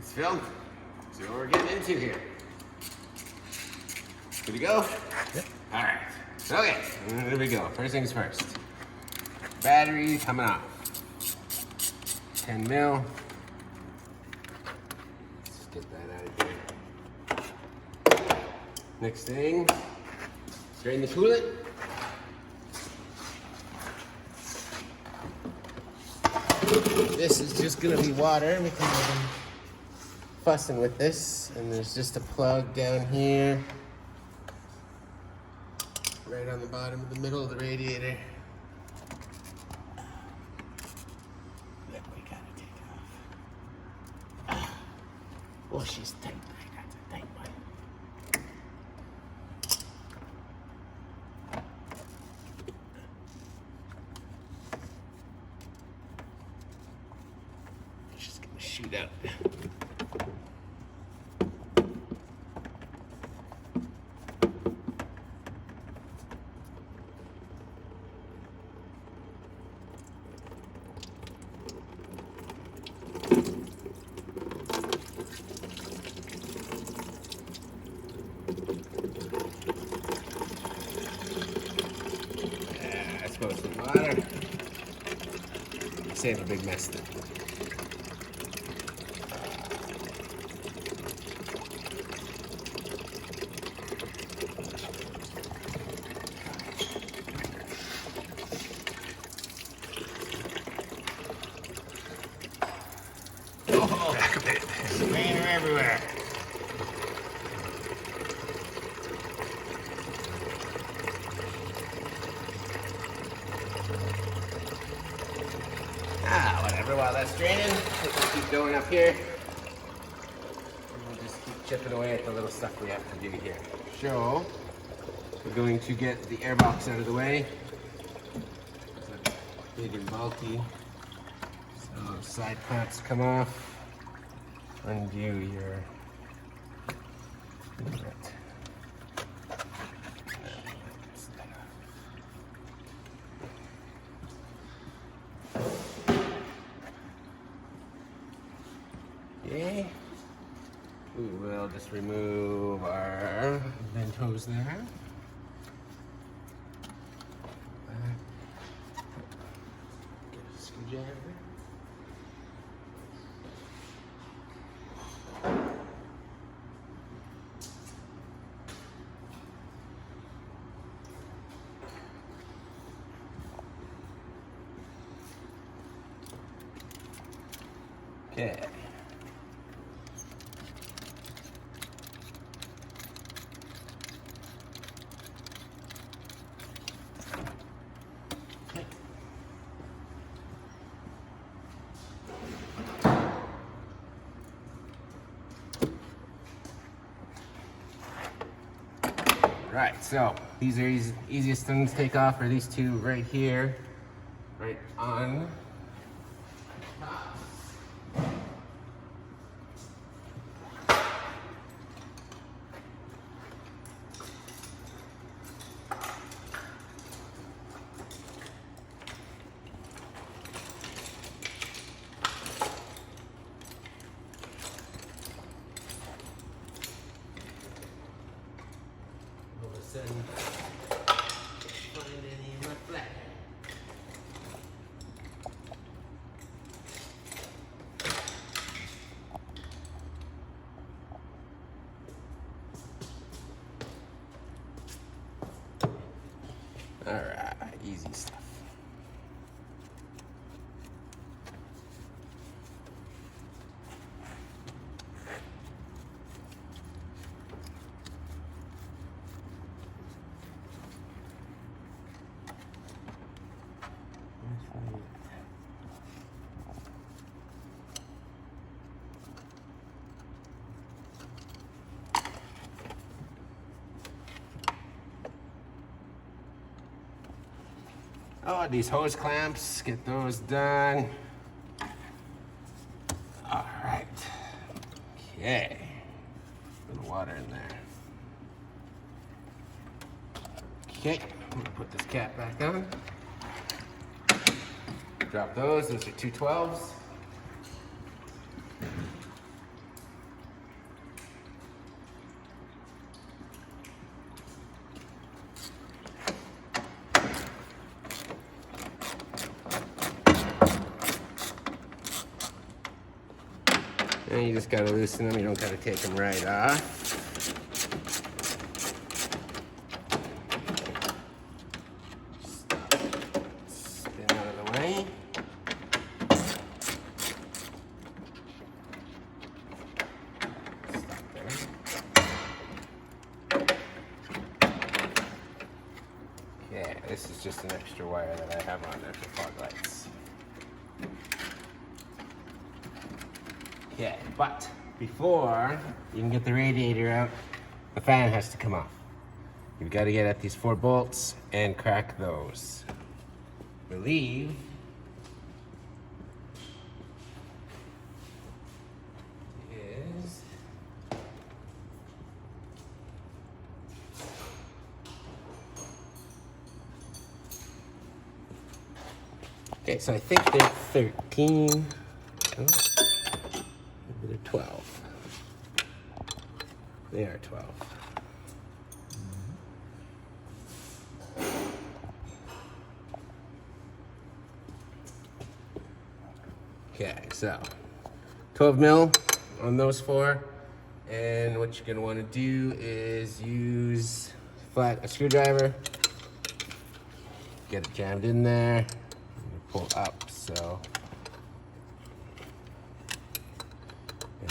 It's filmed. See what we're getting into here. Good to go? Yep. All right. Okay, here we go. First things first. Battery coming off. 10 mil. Let's get that out of here. Next thing, drain the coolant. This is just gonna be water because I've been fussing with this, and there's just a plug down here, right on the bottom of the middle of the radiator. That we gotta take off. Oh, she's tight. That's a tight one. She's gonna shoot out. Let's go with some water. Save a big mess then. Oh, back a bit. Spraying her everywhere. Whatever, while that's draining, we'll keep going up here. And we'll just keep chipping away at the little stuff we have to do here. So, we're going to get the air box out of the way. It's big and bulky. So, side clamps come off. Undo your nut. Okay, we will just remove our vent hose there. Get a screwdriver. Okay. Right, so these are easiest things to take off are these two right here, right on top. Find any of my flat. All right, easy stuff. Oh, these hose clamps, get those done. All right. Okay. A little water in there. Okay, I'm gonna put this cap back on. Drop those are 212s. And you just gotta loosen them, you don't gotta take them right off. Spin out of the way. Stop there. Okay, this is just an extra wire that I have on there for fog lights. Okay, but before you can get the radiator out, the fan has to come off. You've got to get at these 4 bolts and crack those. I believe is okay, so I think they're 13. Oh. They're 12. They are 12. Okay, so 12 mil on those 4. And what you're gonna wanna do is use a screwdriver, get it jammed in there, and pull up, so.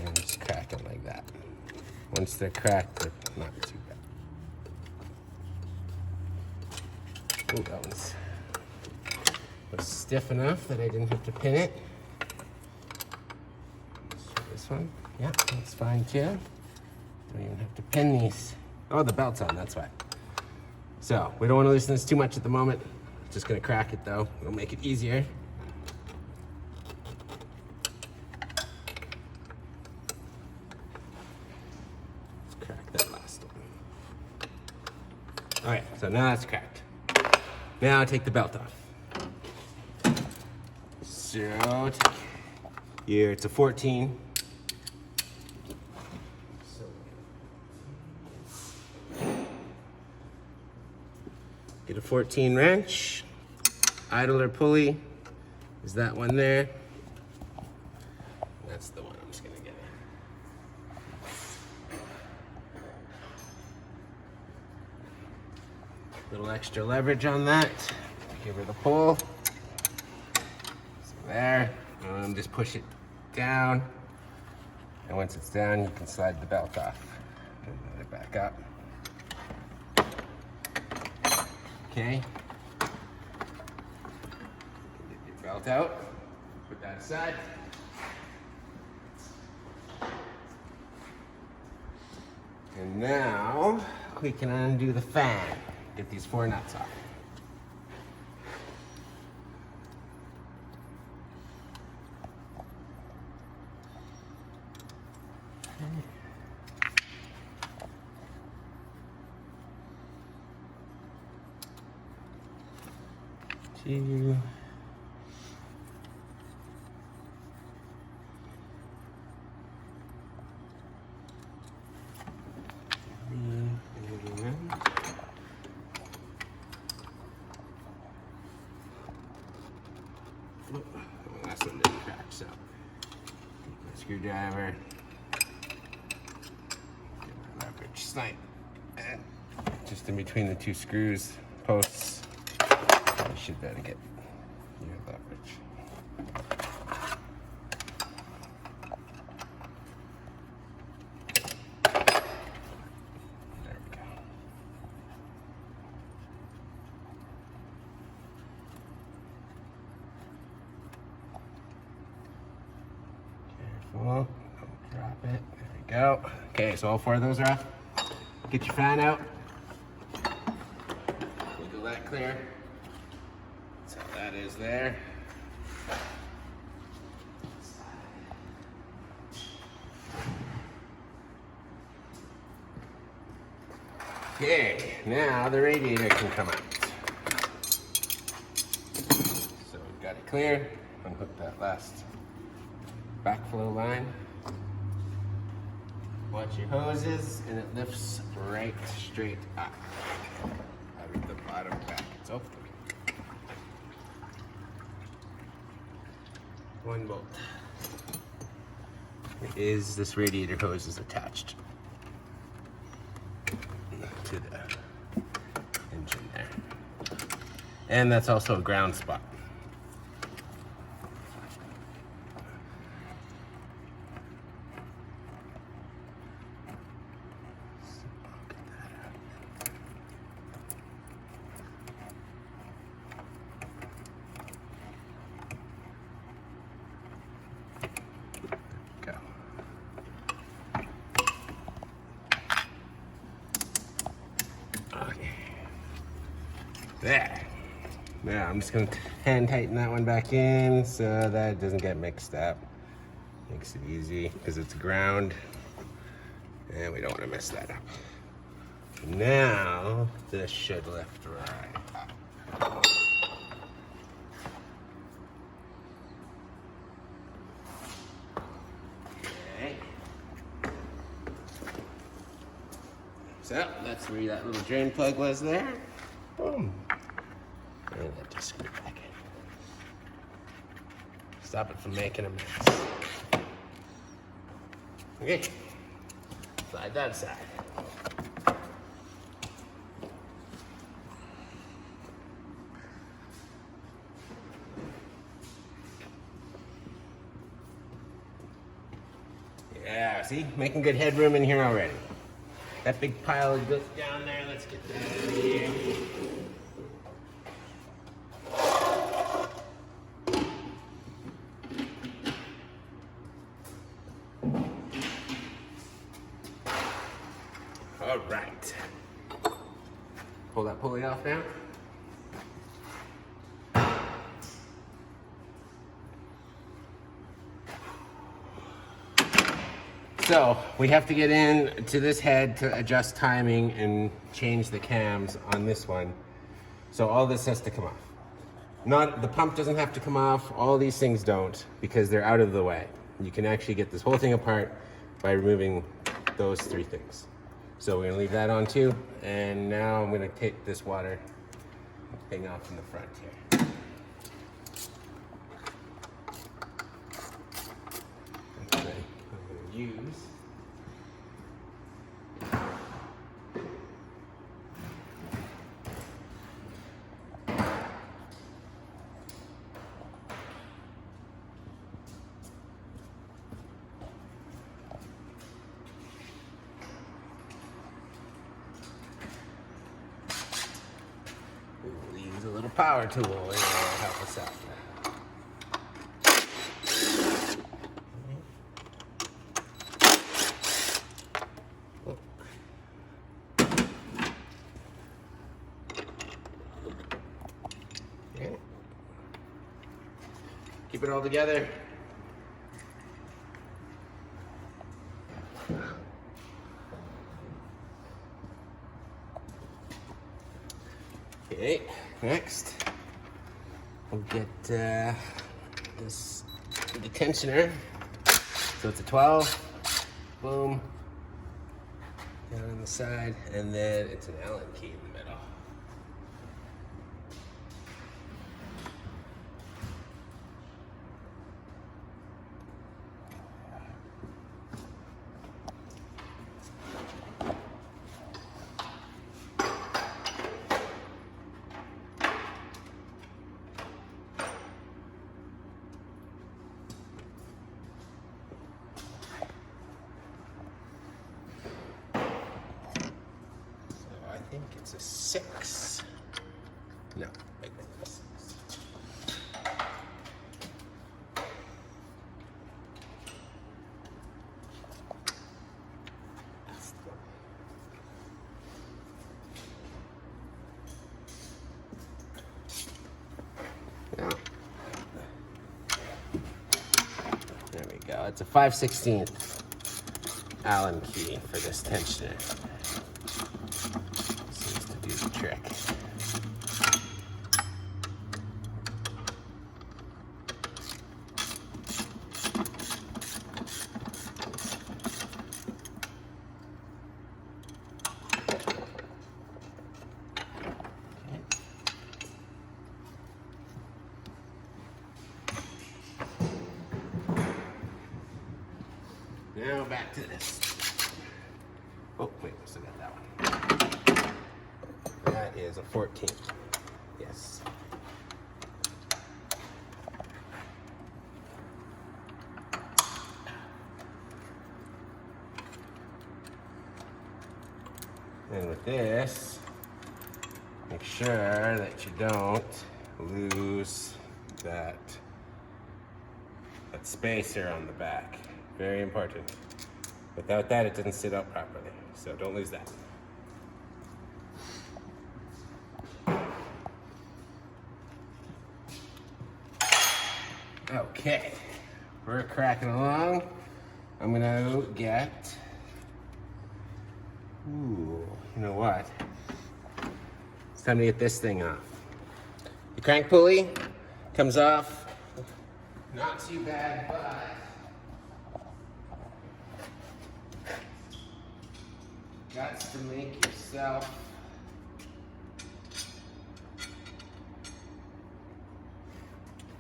And just crack it like that. Once they're cracked, they're not too bad. Oh, that was stiff enough that I didn't have to pin it. This one, yeah, that's fine too. Don't even have to pin these. Oh, the belt's on, that's why. So, we don't want to loosen this too much at the moment. Just gonna crack it though. It'll make it easier. All right, so now that's cracked. Now take the belt off. So here, it's a 14. Get a 14 wrench. Idler pulley is that one there. That's the one I'm just gonna get it. Little extra leverage on that. Give her the pull. So there. Just push it down. And once it's down, you can slide the belt off. And let it back up. Okay. Get your belt out. Put that aside. And now we can undo the fan. Get these 4 nuts off. Two. Last one didn't crack, so take my screwdriver, get my leverage snipe, and just in between the 2 screws, posts, you should be able to get your leverage. There we go. Careful, don't drop it. There we go. Okay, so all 4 of those are off. Get your fan out. Wiggle that clear. That's how that is there. Okay, now the radiator can come out. So we've got it clear. Unhook that last backflow line. Watch your hoses, and it lifts right straight up out of the bottom back. It's open. 1 bolt. is this radiator hose is attached to the engine there. And that's also a ground spot. There. Now I'm just going to hand tighten that one back in so that it doesn't get mixed up. Makes it easy because it's ground and we don't want to mess that up. Now this should lift right up. Okay. So that's where that little drain plug was there. Boom. And that just screw back in. Stop it from making a mess. Okay. Slide that aside. Yeah, see? Making good headroom in here already. That big pile of goods down there, let's get that out of here. All right. Pull that pulley off now. So we have to get in to this head to adjust timing and change the cams on this one. So all this has to come off. The pump doesn't have to come off. All these things don't because they're out of the way. You can actually get this whole thing apart by removing those three things. So we're gonna leave that on too. And now I'm gonna take this water thing off in the front here. Okay, I'm gonna use a little power tool and it'll help us out. Okay. Keep it all together. Okay, next we'll get this detensioner. So it's a 12, boom, down on the side, and then it's an Allen key in the middle. I think it's a 6. No, wait, a 6. Yeah. There we go. It's a 5/16 Allen key for this tensioner. Trick. Now back to this. Oh, wait, I still got that one. That is a 14. Yes. And with this, make sure that you don't lose that spacer on the back. Very important. Without that, it doesn't sit up properly. So don't lose that. Okay, we're cracking along. I'm gonna get, ooh, you know what? It's time to get this thing off. The crank pulley comes off, not too bad, but got to make yourself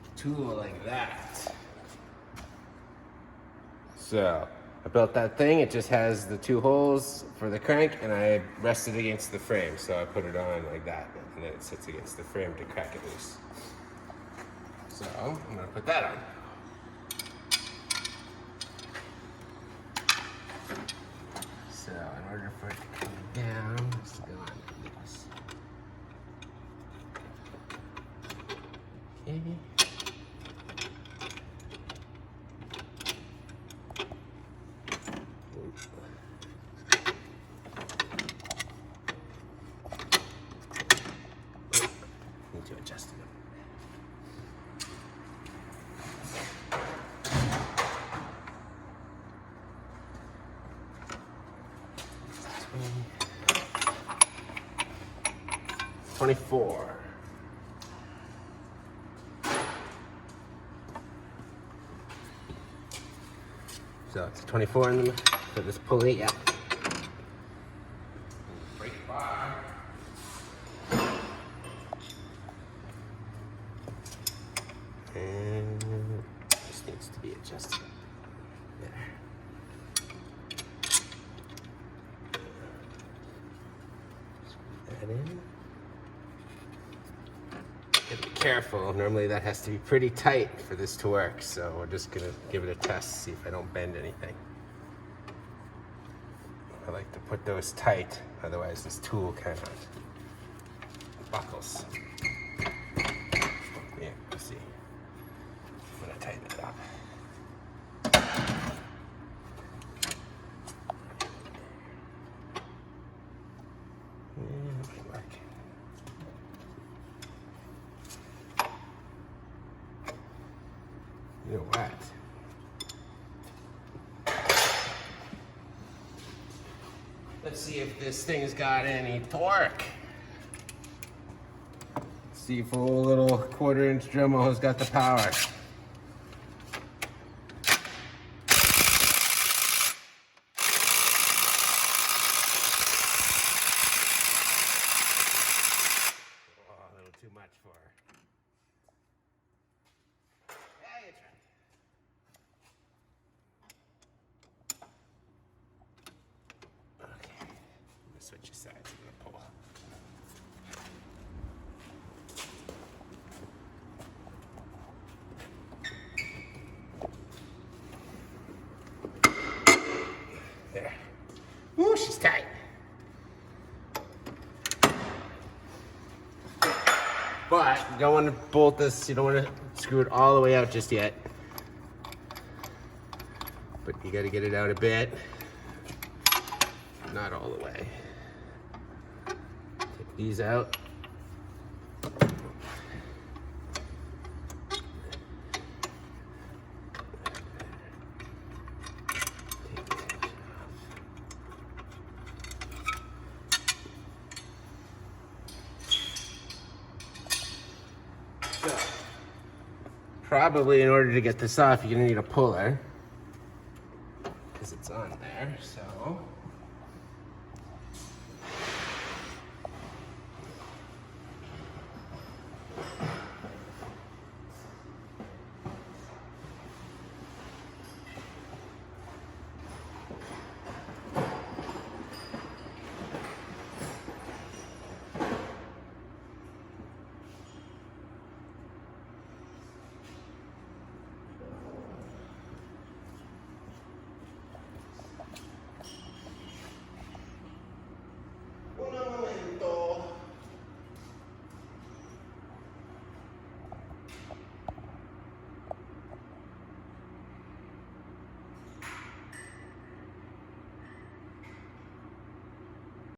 a tool like that. So I built that thing. It just has the 2 holes for the crank, and I rest it against the frame. So I put it on like that, and then it sits against the frame to crack it loose. So I'm gonna put that on. So in order for it to come down, let's go on this. Okay. Need to adjust it. $24. So it's 24 in the, for this pulley, yeah. Brake bar. And this needs to be adjusted. There. That in. Gotta be careful. Normally that has to be pretty tight for this to work, so we're just gonna give it a test, see if I don't bend anything. I like to put those tight, otherwise this tool kind of buckles. Yeah, let's see. I'm gonna tighten it up. Yeah, might work. You know what? Let's see if this thing's got any torque. Let's see if a little 1/4-inch Dremel has got the power. Oh, a little too much for her. Yeah, you try. Okay, I'm gonna switch your sides. I'm gonna pull. There. Ooh, she's tight. But you don't want to bolt this, you don't want to screw it all the way out just yet. But you got to get it out a bit. Not all the way. Take these out. So, probably in order to get this off, you're gonna need a puller because it's on there. So